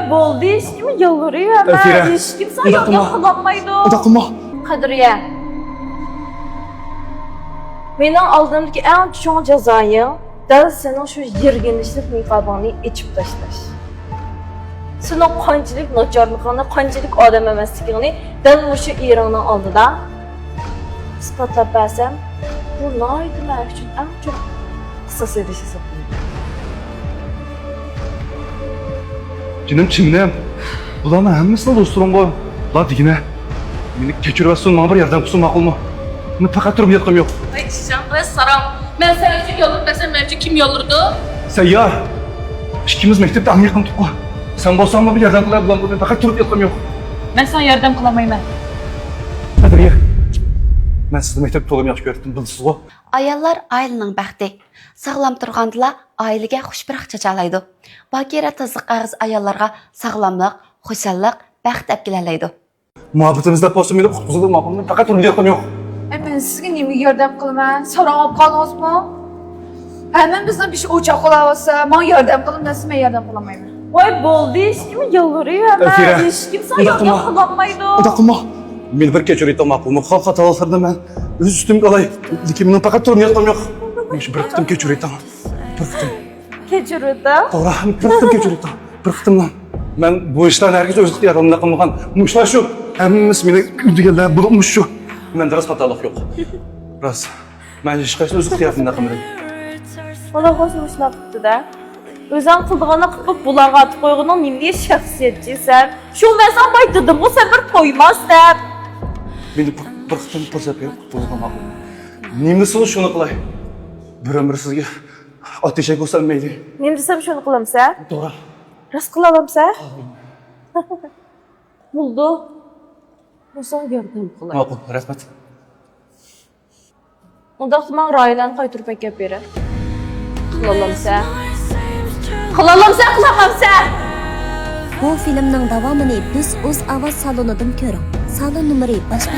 Vay boldu hiç kimi yalvarıyor ama hiç kimse yapılanmaydı. Odaqma. Kadriye. Mening aldığımdaki en çok cezayı da senin şu yirginişlik mikabını içip taşlaş. Senin qanchalik nochorligini, qanchalik odam emasligini dal şu İran'ın aldı da ispatlab bersem bu naydı men uchun en çok qisas ediş hisoblayman. Canım çimdim. Bularni hammasini do'stlarim qo'y. La digina. Meni kechirvasin, menga bir yordam qilsin ma'qulmi? Men faqat turib yotqim yo'q. Ay çiçeğim kız saram. Ben senin için yollayıp desem benim için kim yollurdu? Sayyar. İkimiz maktabda ham yaqin turib. Sen bo'lsangmi bir yordam qila bilan men faqat turib yotqim yo'q. Ben sana yardım kılamayım. Hadi ya. Men sizni maktabda to'g'ri yaxshi ko'rdim, bilsiz-ku. Ayollar ailening baxti. Sağlam turgandila ailega xushbaxt chachalaydi. Bakira tazliq qag'iz ayollarga sağlamlik, xushallik, baxt olib kelalaydi. Muhabbetimizda bo'lsa meni qutqizdi, ma'qulmi? Faqat turib yotqim yo'q. Ben sizga nima yordam qilaman? So'rab qoldingizmi? Hemen bizden bir şey ocak olavasa, ben yardım kılım nasıl ben yardım kılamayım. Vay boldu hiç kimi yalvarıyor ama hiç kimse yardım kılamaydı. Odaqma. Meni bir kechirayotgan ma'qulmi? Xalqatallardan men o'z ustimga olay. Lekin men faqat turib yotqim yo'q. Men shu bir qitim kechirayotgan. Bir qitim. Kechirdi. To'g'ri, bir qitim kechirayotgan. Bir qitimdan. Men bu ishlarni hargiz o'z ixtiyorimda qilmagan. Bu ishlar shu. Hammasi meni kuldiganlar bo'lmuş shu. Menda rost xatolik yo'q. Rost. Men hech qaysi o'z ixtiyorimda qilmadim. Valla hoşmuş yaptı da. Özən qıldığına qıpıb bularga atıp qoyğunun nimliye şəxsiyyətçisən. Şu məsələn baytıdım, o səfər qoymaz dəb. Meni bir qitim fursat berib qutqizgan ma'qul. Nimasi shuni qilay? Bir umr sizga ateşe ko'rsanmaydi. Nem desəm şunu qılamsa? To'g'ri. Rast qılalamsa? Buldu. Olsa yardım qılay. Ma'qul, rahmat. Onda mən raylan qaytırıb əkəb verir. Qılalamsa? Qılalamsa, qılamamsa? Bu filmning davomini biz o'z ovoz salonidan ko'ring. Salon nomeri boshqa.